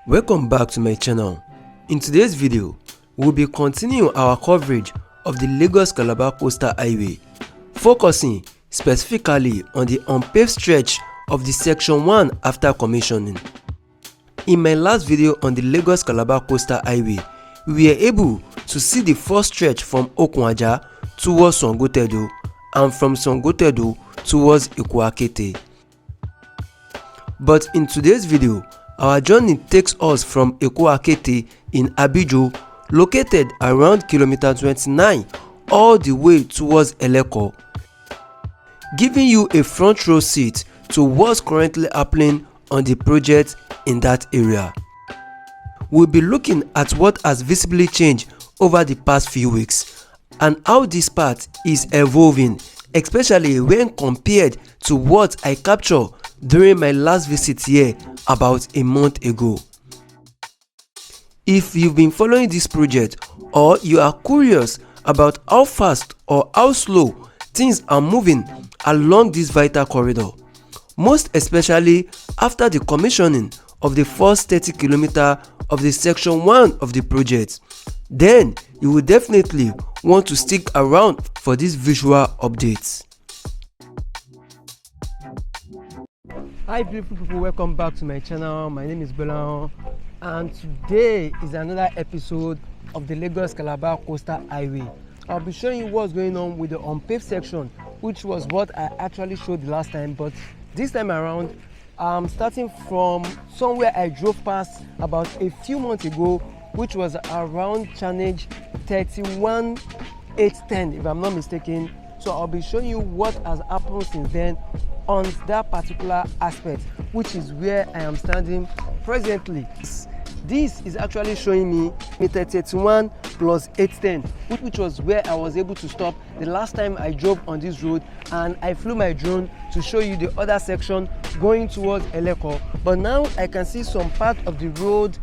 Welcome back to my channel. In today's video, we'll be continuing our coverage of the Lagos-Calabar Coastal Highway, focusing specifically on the unpaved stretch of the Section 1 after commissioning. In my last video on the Lagos-Calabar Coastal Highway, we were able to see the first stretch from Okunja towards Songotedo and from Songotedo towards Eko-Akete. But in today's video, our journey takes us from Eko-Akete in Abijo, located around kilometer 29, all the way towards Eleko, giving you a front row seat to what's currently happening on the project in that area. We'll be looking at what has visibly changed over the past few weeks and how this part is evolving, especially when compared to what I captured during my last visit here about a month ago. If you've been following this project or you are curious about how fast or how slow things are moving along this vital corridor, most especially after the commissioning of the first 30 kilometer of the Section 1 of the project, then you will definitely want to stick around for these visual updates. Hi beautiful people, welcome back to my channel. My name is Belan, and today is another episode of the Lagos-Calabar Coastal Highway. I'll be showing you what's going on with the unpaved section, which was what I actually showed the last time, but this time around I'm starting from somewhere I drove past about a few months ago, which was around channage 31810 if I'm not mistaken. So I'll be showing you what has happened since then on that particular aspect, which is where I am standing presently. This is actually showing me meter 31 plus 810, which was where I was able to stop the last time I drove on this road, and I flew my drone to show you the other section going towards Eleko. But now I can see some part of the road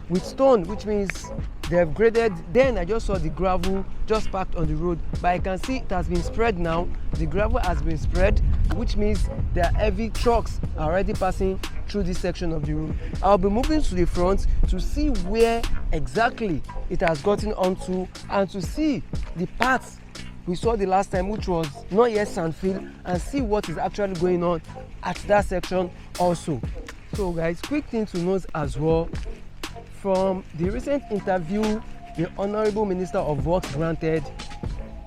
with stone, which means they have graded. Then I just saw the gravel just parked on the road, but I can see it has been spread now. The gravel has been spread, which means there are heavy trucks already passing through this section of the road. I'll be moving to the front to see where exactly it has gotten onto and to see the parts we saw the last time, which was not yet sandfield, and see what is actually going on at that section also. So guys, quick thing to note as well, from the recent interview the Honorable Minister of Works granted,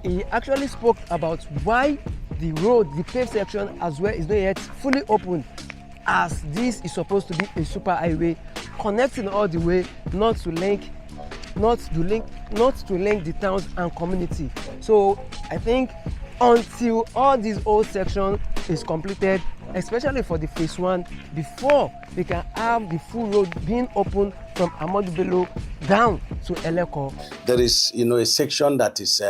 he actually spoke about why the road, the paved section as well, is not yet fully open, as this is supposed to be a super highway connecting all the way, not to link the towns and community. So I think until all this old section is completed, especially for the phase 1, before we can have the full road being open from Ahmadu Bello down to Eleko. There is, a section that is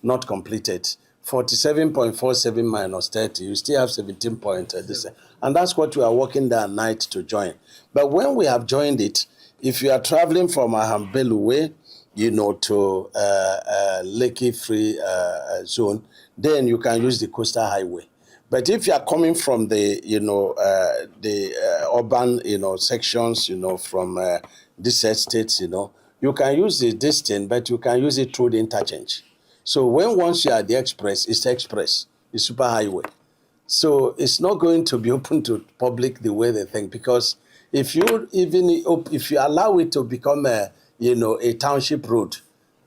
not completed. 47.47 minus 30, you still have 17 point this, and that's what we are working there at night to join. But when we have joined it, if you are traveling from Ahambelu way, to Lekki free zone, then you can use the coastal highway. But if you are coming from the urban sections, from these estates, you can use the distance, but you can use it through the interchange. So once you are at the express, it's express, it's super highway. So it's not going to be open to public the way they think, because if you allow it to become a township road,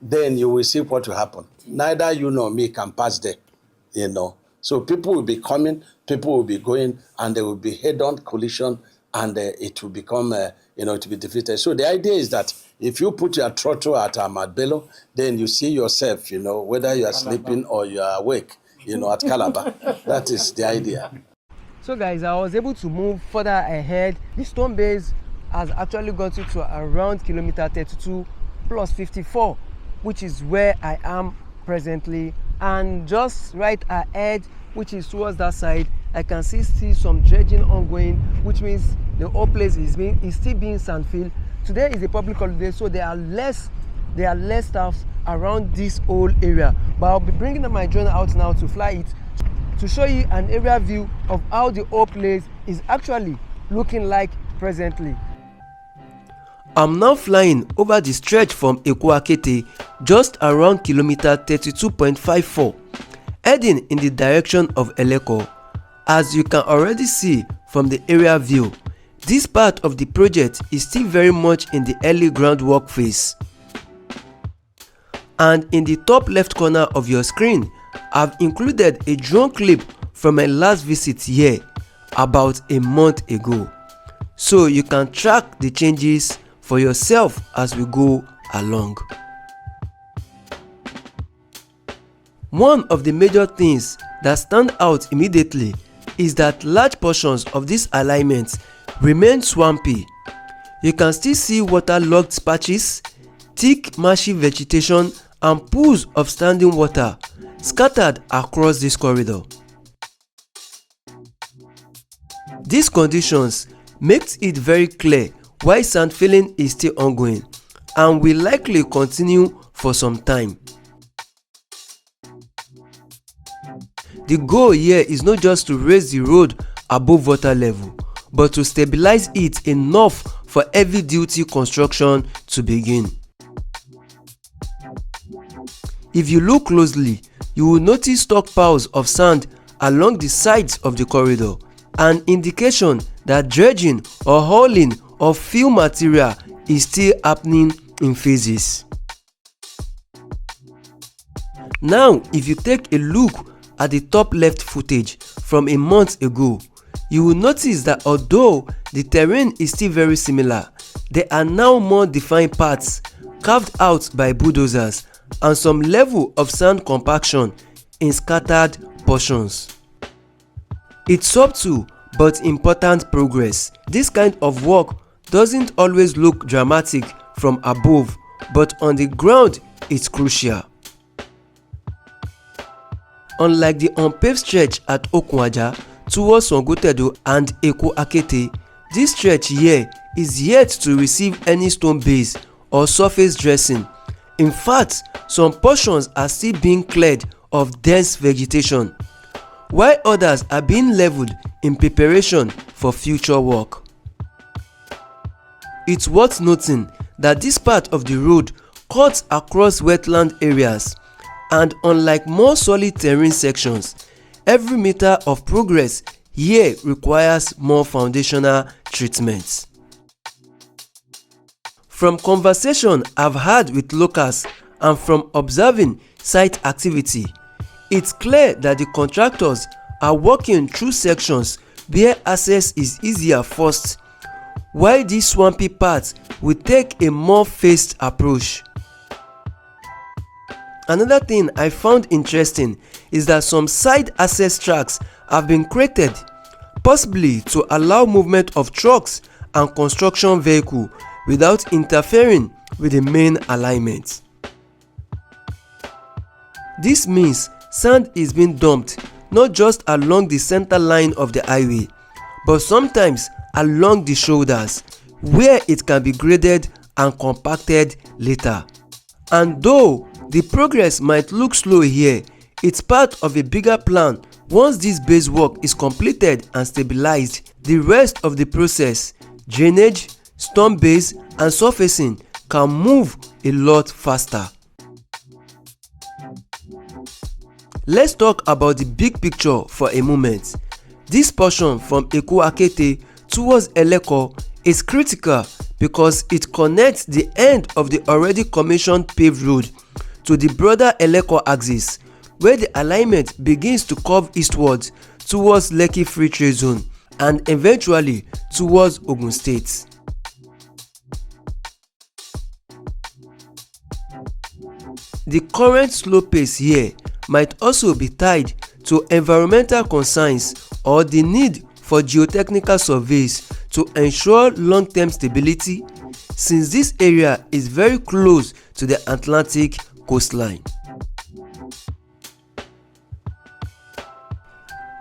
then you will see what will happen. Neither you nor me can pass there, So people will be coming, people will be going, and there will be head-on collision, and it will become, to be defeated. So the idea is that if you put your throttle at Ahmadu Bello, then you see yourself, whether you are sleeping or you are awake, at Calabar. That is the idea. So guys, I was able to move further ahead. The stone base has actually gotten to around kilometer 32 plus 54, which is where I am presently. And just right ahead, which is towards that side, I can see still some dredging ongoing, which means the whole place is still being sandfield. Today is a public holiday, so there are less staff around this whole area. But I'll be bringing my drone out now to fly it to show you an area view of how the whole place is actually looking like presently. I'm now flying over the stretch from Eko-Akete just around kilometer 32.54, heading in the direction of Eleko. As you can already see from the aerial view, this part of the project is still very much in the early groundwork phase. And in the top left corner of your screen, I've included a drone clip from my last visit here about a month ago, so you can track the changes for yourself as we go along. One of the major things that stand out immediately is that large portions of this alignment remain swampy. You can still see waterlogged patches, thick marshy vegetation and pools of standing water scattered across this corridor. These conditions makes it very clear why sand filling is still ongoing and will likely continue for some time. The goal here is not just to raise the road above water level, but to stabilize it enough for heavy duty construction to begin. If you look closely, you will notice stockpiles of sand along the sides of the corridor, an indication that dredging or hauling of fill material is still happening in phases. Now, if you take a look at the top left footage from a month ago, you will notice that although the terrain is still very similar, there are now more defined paths carved out by bulldozers and some level of sand compaction in scattered portions. It's subtle but important progress. This kind of work doesn't always look dramatic from above, but on the ground it's crucial. Unlike the unpaved stretch at Okunwaja towards Songotedo and Eko-Akete, this stretch here is yet to receive any stone base or surface dressing. In fact, some portions are still being cleared of dense vegetation, while others are being leveled in preparation for future work. It's worth noting that this part of the road cuts across wetland areas, and unlike more solid terrain sections, every meter of progress here requires more foundational treatments. From conversation I've had with locals and from observing site activity, it's clear that the contractors are working through sections where access is easier first, while these swampy parts will take a more phased approach. Another thing I found interesting is that some side access tracks have been created, possibly to allow movement of trucks and construction vehicles without interfering with the main alignment. This means sand is being dumped not just along the center line of the highway, but sometimes along the shoulders, where it can be graded and compacted later. And though the progress might look slow here, it's part of a bigger plan. Once this base work is completed and stabilized, the rest of the process, drainage, storm base and surfacing, can move a lot faster. Let's talk about the big picture for a moment. This portion from Eko-Akete towards Eleko is critical because it connects the end of the already commissioned paved road to the broader Eleko axis, where the alignment begins to curve eastwards towards Lekki Free Trade Zone and eventually towards Ogun State. The current slow pace here might also be tied to environmental concerns or the need for geotechnical surveys to ensure long-term stability, since this area is very close to the Atlantic coastline.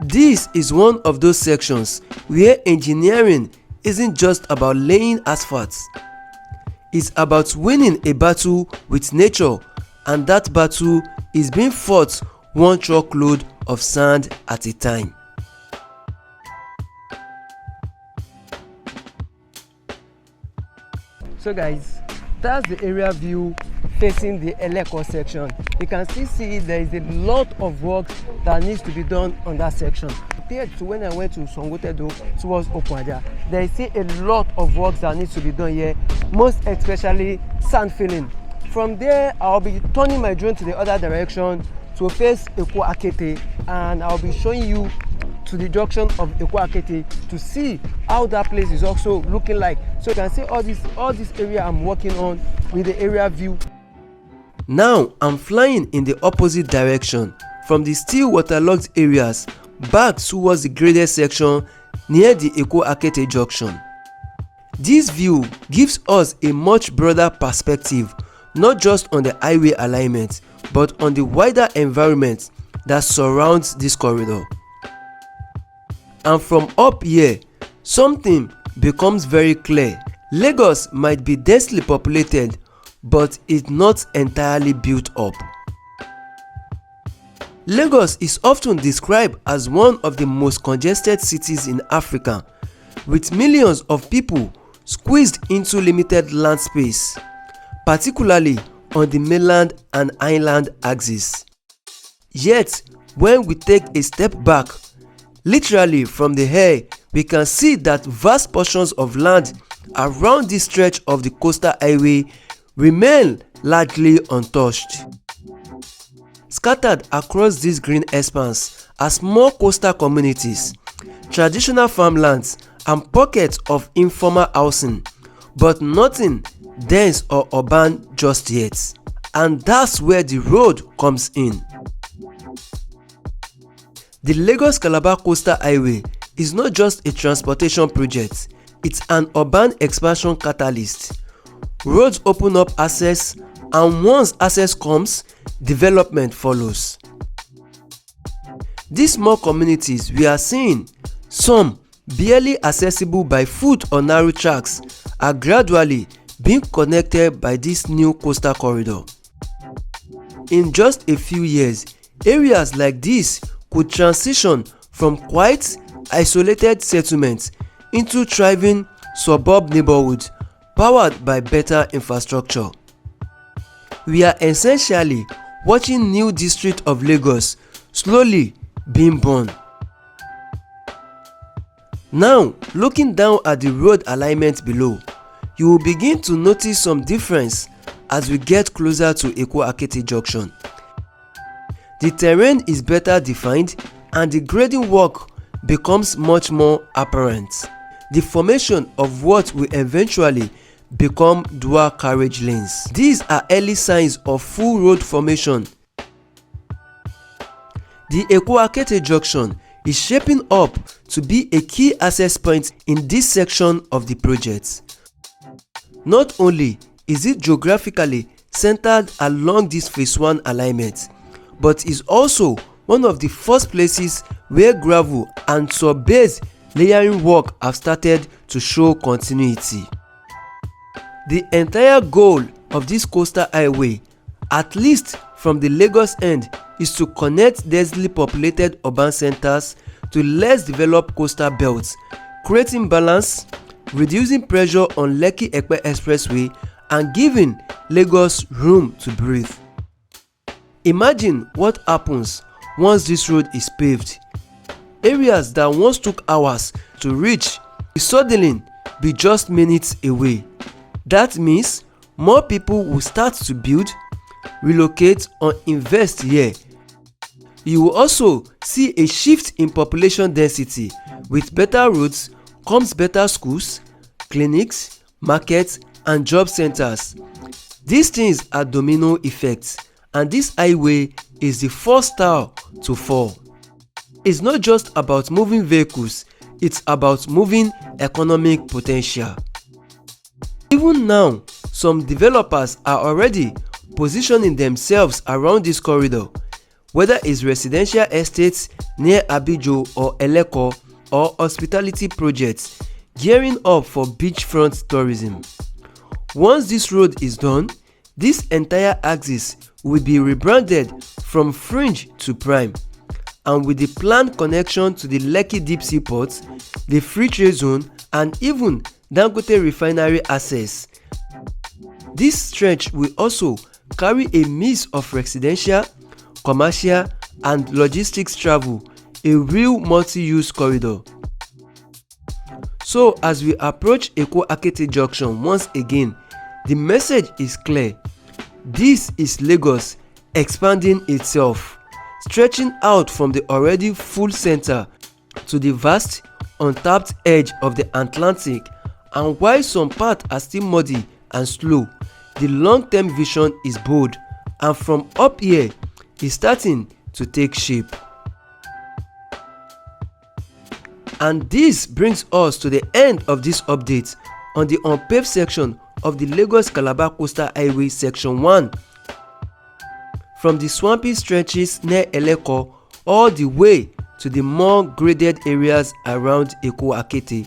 This is one of those sections where engineering isn't just about laying asphalt. It's about winning a battle with nature, and that battle is being fought one truckload of sand at a time. So guys, that's the area view facing the Eleko section. You can still see there is a lot of work that needs to be done on that section. Compared to when I went to Songotedo towards Okwaja, there is still a lot of work that needs to be done here, most especially sand filling. From there, I'll be turning my drone to the other direction to face Eko-Akete, and I'll be showing you to the junction of Eko-Akete to see how that place is also looking like. So you can see all this area I'm working on with the area view. Now I'm flying in the opposite direction from the still waterlogged areas back towards the graded section near the Eko-Akete junction. This view gives us a much broader perspective, not just on the highway alignment, but on the wider environment that surrounds this corridor. And from up here, something becomes very clear. Lagos might be densely populated, but it's not entirely built up. Lagos is often described as one of the most congested cities in Africa, with millions of people squeezed into limited land space, particularly on the mainland and island axis. Yet, when we take a step back, literally from the air, we can see that vast portions of land around this stretch of the coastal highway remain largely untouched. Scattered across this green expanse are small coastal communities, traditional farmlands, and pockets of informal housing, but nothing dense or urban just yet. And that's where the road comes in. The Lagos-Calabar Coastal Highway is not just a transportation project, it's an urban expansion catalyst. Roads open up access, and once access comes, development follows. These small communities we are seeing, some barely accessible by foot or narrow tracks, are gradually being connected by this new coastal corridor. In just a few years, areas like this could transition from quite isolated settlements into thriving suburb neighborhoods powered by better infrastructure. We are essentially watching new district of Lagos slowly being born. Now, looking down at the road alignment below, you will begin to notice some difference as we get closer to Eko-Akete junction. The terrain is better defined and the grading work becomes much more apparent. The formation of what will eventually become dual carriage lanes. These are early signs of full road formation. The Eko-Akete junction is shaping up to be a key access point in this section of the project. Not only is it geographically centered along this phase 1 alignment, but is also one of the first places where gravel and sub-base layering work have started to show continuity. The entire goal of this coastal highway, at least from the Lagos end, is to connect densely populated urban centers to less developed coastal belts, creating balance, reducing pressure on Lekki-Epe Expressway, and giving Lagos room to breathe. Imagine what happens once this road is paved. Areas that once took hours to reach will suddenly be just minutes away. That means more people will start to build, relocate, or invest here. You will also see a shift in population density. With better roads comes better schools, clinics, markets, and job centers. These things are domino effects, and this highway is the first star to fall. It's not just about moving vehicles, it's about moving economic potential. Even now, some developers are already positioning themselves around this corridor, whether it's residential estates near Abijo or Eleko, or hospitality projects gearing up for beachfront tourism. Once this road is done, this entire axis will be rebranded from Fringe to Prime, and with the planned connection to the Lekki Deep Sea Port, the Free Trade Zone, and even Dangote Refinery access, This stretch will also carry a mix of residential, commercial and logistics travel, a real multi-use corridor. So as we approach Eko-Akete junction once again, the message is clear. This is Lagos expanding itself, stretching out from the already full center to the vast, untapped edge of the Atlantic. And while some parts are still muddy and slow, the long-term vision is bold, and from up here, it's starting to take shape. And this brings us to the end of this update on the unpaved section of the Lagos-Calabar Coastal Highway Section 1. From the swampy stretches near Eleko all the way to the more graded areas around Eko-Akete.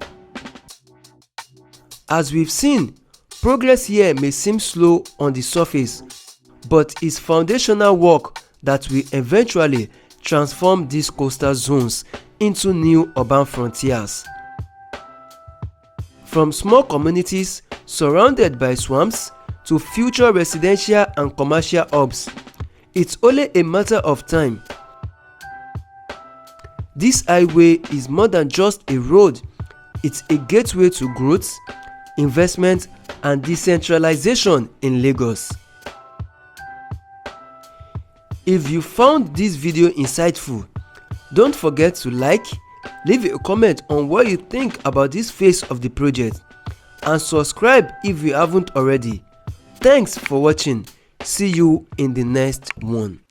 As we've seen, progress here may seem slow on the surface, but it's foundational work that will eventually transform these coastal zones into new urban frontiers. From small communities surrounded by swamps to future residential and commercial hubs, it's only a matter of time. This highway is more than just a road, it's a gateway to growth, investment and decentralization in Lagos. If you found this video insightful, don't forget to like, leave a comment on what you think about this phase of the project, and subscribe if you haven't already. Thanks for watching. See you in the next one.